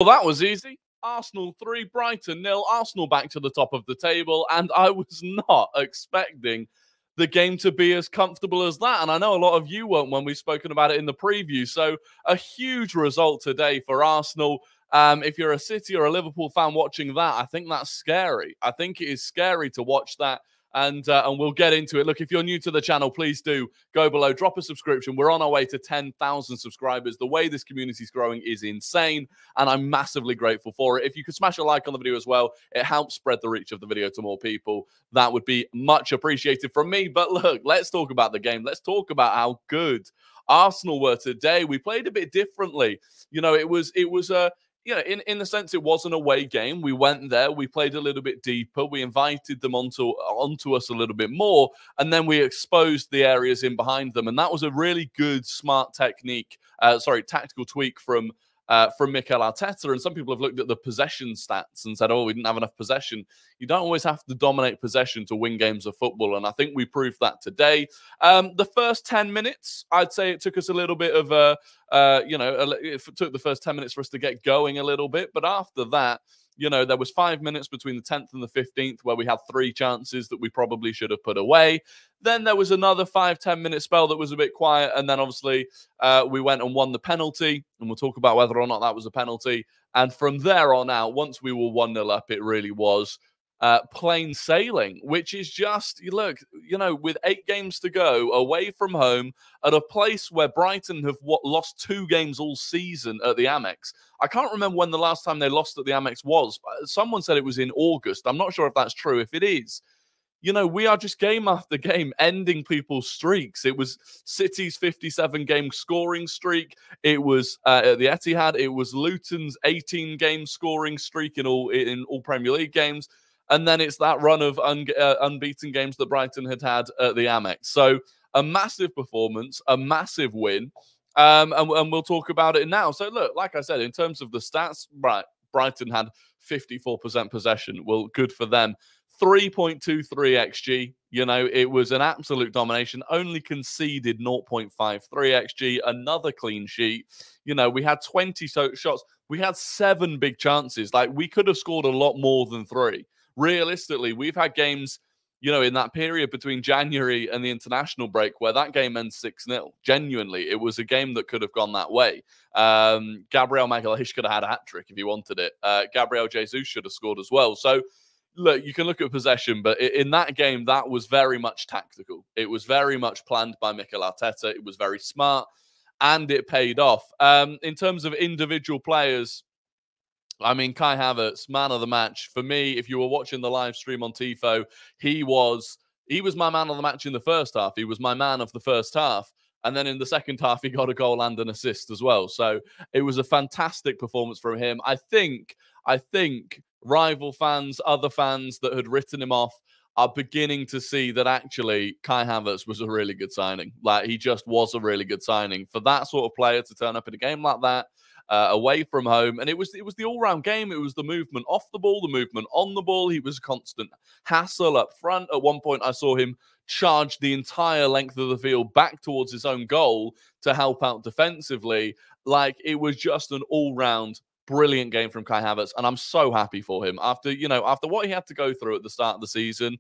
Well, that was easy. Arsenal 3, Brighton 0. Arsenal back to the top of the table, and I was not expecting the game to be as comfortable as that. And I know a lot of you weren't when we've spoken about it in the preview. So a huge result today for Arsenal. If you're a City or a Liverpool fan watching that, I think that's scary. I think it is scary to watch that. And we'll get into it. Look, if you're new to the channel, please do go below, drop a subscription. We're on our way to 10,000 subscribers. The way this community is growing is insane, and I'm massively grateful for it. If you could smash a like on the video as well, it helps spread the reach of the video to more people. That would be much appreciated from me. But look, let's talk about the game. Let's talk about how good Arsenal were today. We played a bit differently. You know, it was a in the sense it was an away game. We went there, we played a little bit deeper, we invited them onto us a little bit more, and then we exposed the areas in behind them. And that was a really good, smart tactical tweak from Mikel Arteta. And some people have looked at the possession stats and said, oh, we didn't have enough possession. You don't always have to dominate possession to win games of football, and I think we proved that today. The first 10 minutes, I'd say it took us a little bit of it took the first 10 minutes for us to get going a little bit, but after that, there was 5 minutes between the 10th and the 15th where we had 3 chances that we probably should have put away. Then there was another 5-10 minute spell that was a bit quiet. And then obviously we went and won the penalty. And we'll talk about whether or not that was a penalty. And from there on out, once we were 1-0 up, it really was plain sailing, which is just, look, with 8 games to go away from home at a place where Brighton have lost 2 games all season at the Amex. I can't remember when the last time they lost at the Amex was. Someone said it was in August. I'm not sure if that's true. If it is, we are just game after game ending people's streaks. It was City's 57-game scoring streak. It was at the Etihad. It was Luton's 18-game scoring streak in all Premier League games. And then it's that run of unbeaten games that Brighton had at the Amex. So a massive performance, a massive win. And we'll talk about it now. So look, like I said, in terms of the stats, Brighton had 54% possession. Well, good for them. 3.23 XG. It was an absolute domination. Only conceded 0.53 XG. Another clean sheet. We had 20 shots. We had 7 big chances. Like, we could have scored a lot more than 3. Realistically, we've had games, in that period between January and the international break where that game ends 6-0. Genuinely, it was a game that could have gone that way. Gabriel Magalhaes could have had a hat-trick if he wanted it. Gabriel Jesus should have scored as well. So, look, you can look at possession, but in that game, that was very much tactical. It was very much planned by Mikel Arteta. It was very smart, and it paid off. In terms of individual players, I mean, Kai Havertz, man of the match. For me, if you were watching the live stream on Tifo, he was my man of the match in the first half. He was my man of the first half. And then in the second half, he got a goal and an assist as well. So it was a fantastic performance from him. I think rival fans, other fans that had written him off are beginning to see that actually Kai Havertz was a really good signing. Like, he just was a really good signing for that sort of player to turn up in a game like that. Away from home, and it was the all-round game. It was the movement off the ball, the movement on the ball. He was a constant hassle up front. At one point, I saw him charge the entire length of the field back towards his own goal to help out defensively. Like, it was just an all-round brilliant game from Kai Havertz, and I'm so happy for him. After what he had to go through at the start of the season,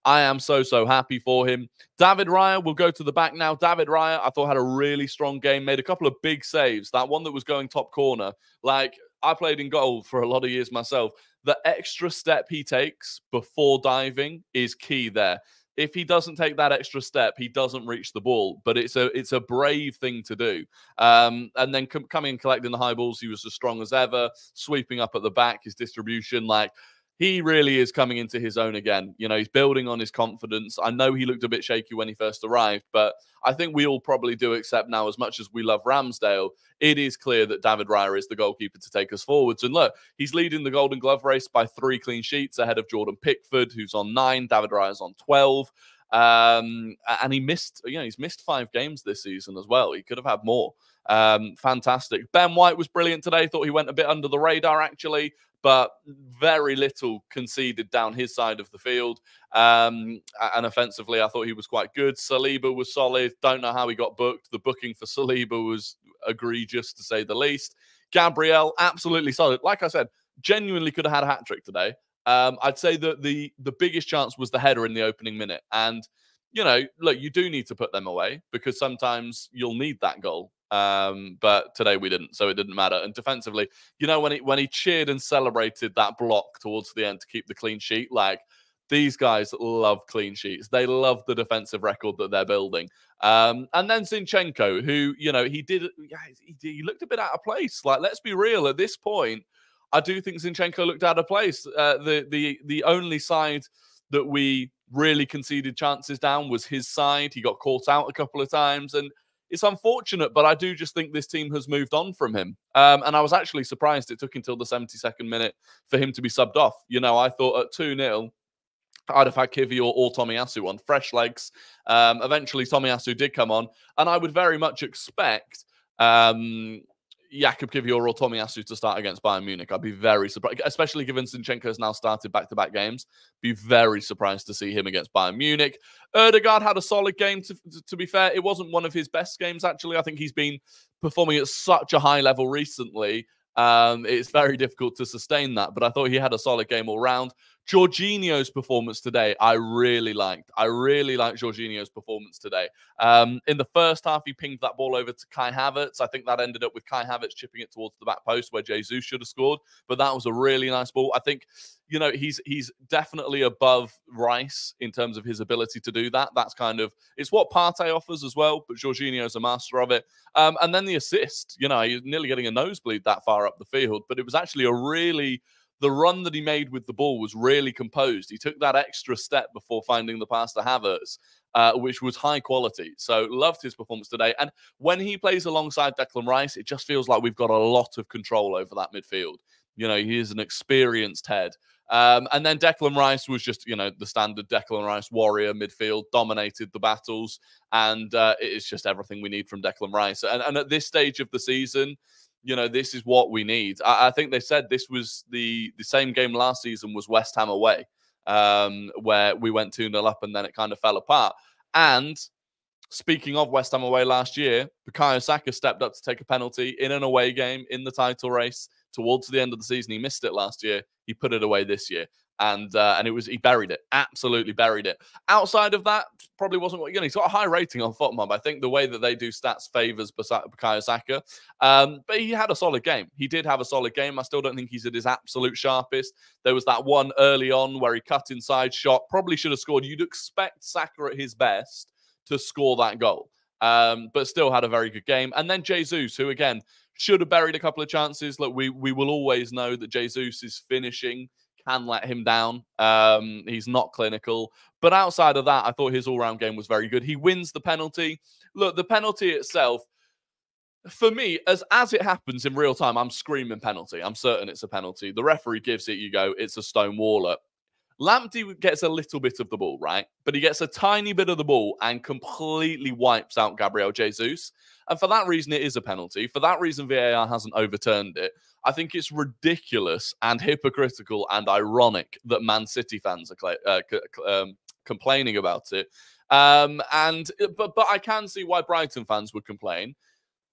I am so happy for him. David Raya, we'll go to the back now. David Raya, I thought, had a really strong game, made a couple of big saves. That one that was going top corner, like, I played in goal for a lot of years myself. The extra step he takes before diving is key there. If he doesn't take that extra step, he doesn't reach the ball. But it's a brave thing to do. And then coming and collecting the high balls, he was as strong as ever. Sweeping up at the back, his distribution, like, he really is coming into his own again. He's building on his confidence. I know he looked a bit shaky when he first arrived, but I think we all probably do accept now, as much as we love Ramsdale, it is clear that David Raya is the goalkeeper to take us forwards. And look, he's leading the Golden Glove race by 3 clean sheets ahead of Jordan Pickford, who's on 9. David Raya's on 12. And he's missed 5 games this season as well. He could have had more. Fantastic. Ben White was brilliant today. Thought he went a bit under the radar, actually, but very little conceded down his side of the field. And offensively, I thought he was quite good. Saliba was solid. Don't know how he got booked. The booking for Saliba was egregious, to say the least. Gabriel, absolutely solid. Like I said, genuinely could have had a hat-trick today. I'd say that the biggest chance was the header in the opening minute. And, you know, look, you do need to put them away because sometimes you'll need that goal. But today we didn't, so it didn't matter. And defensively, you know, when he cheered and celebrated that block towards the end to keep the clean sheet, like, these guys love clean sheets. They love the defensive record that they're building. And then Zinchenko, who, you know, he looked a bit out of place. Like, let's be real, at this point, I do think Zinchenko looked out of place. The only side that we really conceded chances down was his side. He got caught out a couple of times, and it's unfortunate, but I do just think this team has moved on from him. And I was actually surprised it took until the 72nd minute for him to be subbed off. You know, I thought at 2-0, I'd have had Kivior or Tomiyasu on. Fresh legs. Eventually, Tomiyasu did come on, and I would very much expect Jakub Kivior or Tomiyasu to start against Bayern Munich. I'd be very surprised, especially given Zinchenko has now started back-to-back games. Be very surprised to see him against Bayern Munich. Ødegaard had a solid game, to be fair. It wasn't one of his best games, actually. I think he's been performing at such a high level recently. It's very difficult to sustain that, but I thought he had a solid game all round. Jorginho's performance today, I really liked. I really liked Jorginho's performance today. In the first half, he pinged that ball over to Kai Havertz. I think that ended up with Kai Havertz chipping it towards the back post where Jesus should have scored, but that was a really nice ball. I think, you know, he's definitely above Rice in terms of his ability to do that. That's kind of, it's what Partey offers as well, but Jorginho's a master of it. And then the assist, you know, he's nearly getting a nosebleed that far up the field, but it was actually the run that he made with the ball was really composed. He took that extra step before finding the pass to Havertz, which was high quality. So loved his performance today. And when he plays alongside Declan Rice, it just feels like we've got a lot of control over that midfield. You know, he is an experienced head. And then Declan Rice was just, you know, the standard Declan Rice warrior midfield, dominated the battles. And it's just everything we need from Declan Rice. And at this stage of the season, you know, this is what we need. I think they said this was the same game last season was West Ham away, where we went 2-0 up and then it kind of fell apart. And speaking of West Ham away last year, Bukayo Saka stepped up to take a penalty in an away game in the title race towards the end of the season. He missed it last year. He put it away this year. And he buried it, absolutely buried it. Outside of that, probably wasn't what, you know, he's got a high rating on FotMob. I think the way that they do stats favors Bukayo Saka. But he had a solid game. He did have a solid game. I still don't think he's at his absolute sharpest. There was that one early on where he cut inside shot, probably should have scored. You'd expect Saka at his best to score that goal. But still had a very good game. And then Jesus, who again should have buried a couple of chances. Look, we will always know that Jesus' finishing can let him down. He's not clinical. But outside of that, I thought his all-round game was very good. He wins the penalty. Look, the penalty itself, for me, as it happens in real time, I'm screaming penalty. I'm certain it's a penalty. The referee gives it, you go, it's a Stonewaller. Lamptey gets a little bit of the ball, right? But he gets a tiny bit of the ball and completely wipes out Gabriel Jesus. And for that reason, it is a penalty. For that reason, VAR hasn't overturned it. I think it's ridiculous and hypocritical and ironic that Man City fans are complaining about it. But I can see why Brighton fans would complain,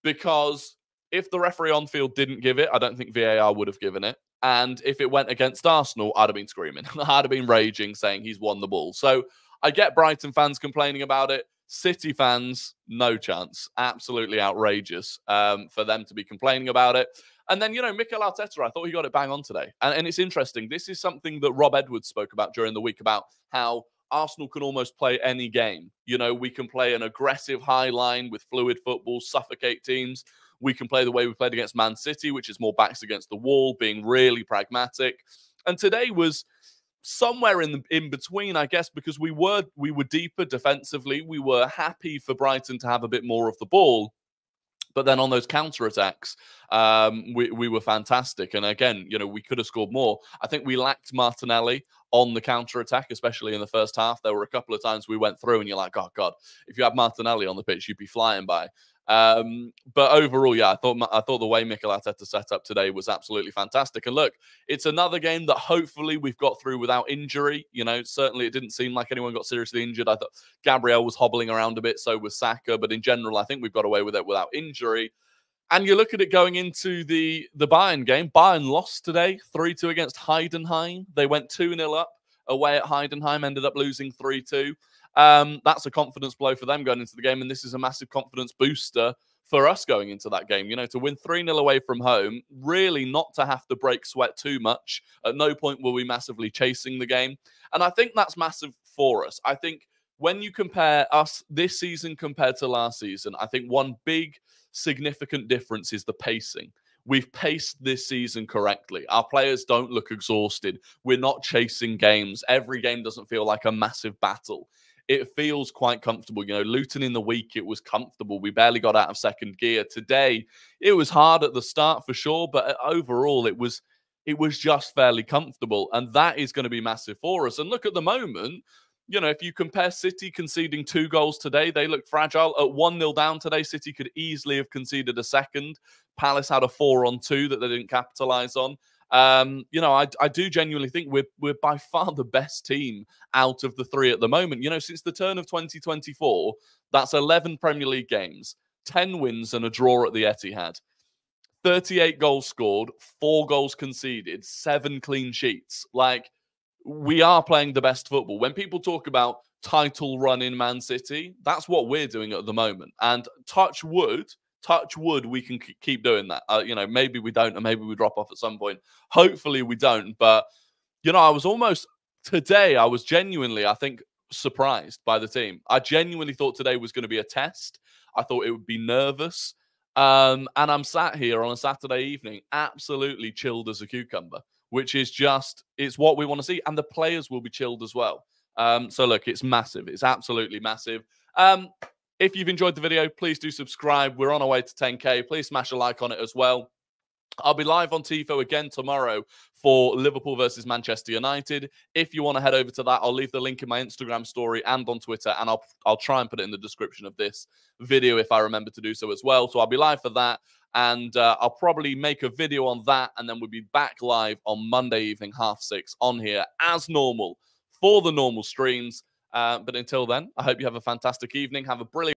because if the referee on field didn't give it, I don't think VAR would have given it. And if it went against Arsenal, I'd have been screaming. I'd have been raging, saying he's won the ball. So I get Brighton fans complaining about it. City fans, no chance. Absolutely outrageous for them to be complaining about it. And then, you know, Mikel Arteta, I thought he got it bang on today. And it's interesting. This is something that Rob Edwards spoke about during the week, about how Arsenal can almost play any game. You know, we can play an aggressive high line with fluid football, suffocate teams. We can play the way we played against Man City, which is more backs against the wall, being really pragmatic. And today was somewhere in between, I guess, because we were deeper defensively. We were happy for Brighton to have a bit more of the ball. But then on those counter-attacks, we were fantastic. And again, you know, we could have scored more. I think we lacked Martinelli on the counter-attack, especially in the first half. There were a couple of times we went through and you're like, oh, God, if you had Martinelli on the pitch, you'd be flying by. But overall, yeah, I thought the way Mikel Arteta set up today was absolutely fantastic. And look, it's another game that hopefully we've got through without injury. You know, certainly it didn't seem like anyone got seriously injured. I thought Gabriel was hobbling around a bit, so was Saka. But in general, I think we've got away with it without injury. And you look at it going into the Bayern game. Bayern lost today, 3-2 against Heidenheim. They went 2-0 up away at Heidenheim, ended up losing 3-2. That's a confidence blow for them going into the game, and this is a massive confidence booster for us going into that game. You know, to win 3-0 away from home, really not to have to break sweat too much. At no point were we massively chasing the game. And I think that's massive for us. I think when you compare us this season compared to last season, I think one big significant difference is the pacing. We've paced this season correctly. Our players don't look exhausted. We're not chasing games. Every game doesn't feel like a massive battle. It feels quite comfortable. You know, Luton in the week, it was comfortable. We barely got out of second gear. Today, it was hard at the start for sure, but overall, it was just fairly comfortable. And that is going to be massive for us. And look, at the moment, you know, if you compare City conceding 2 goals today, they look fragile. At 1-0 down today, City could easily have conceded a second. Palace had a 4-on-2 that they didn't capitalize on. You know, I do genuinely think we're by far the best team out of the 3 at the moment. You know, since the turn of 2024, that's 11 Premier League games, 10 wins and a draw at the Etihad. 38 goals scored, 4 goals conceded, 7 clean sheets. Like, we are playing the best football. When people talk about title run in Man City, that's what we're doing at the moment. And touch wood, we can keep doing that. You know, maybe we don't, and maybe we drop off at some point. Hopefully we don't. But, you know, I was genuinely, I think, surprised by the team. I genuinely thought today was going to be a test. I thought it would be nervous. And I'm sat here on a Saturday evening, absolutely chilled as a cucumber, which is just, it's what we want to see. And the players will be chilled as well. So look, it's massive. It's absolutely massive. If you've enjoyed the video, please do subscribe. We're on our way to 10K. Please smash a like on it as well. I'll be live on TIFO again tomorrow for Liverpool versus Manchester United. If you want to head over to that, I'll leave the link in my Instagram story and on Twitter, and I'll try and put it in the description of this video if I remember to do so as well. So I'll be live for that, and I'll probably make a video on that, and then we'll be back live on Monday evening, 6:30 on here as normal for the normal streams. But until then, I hope you have a fantastic evening. Have a brilliant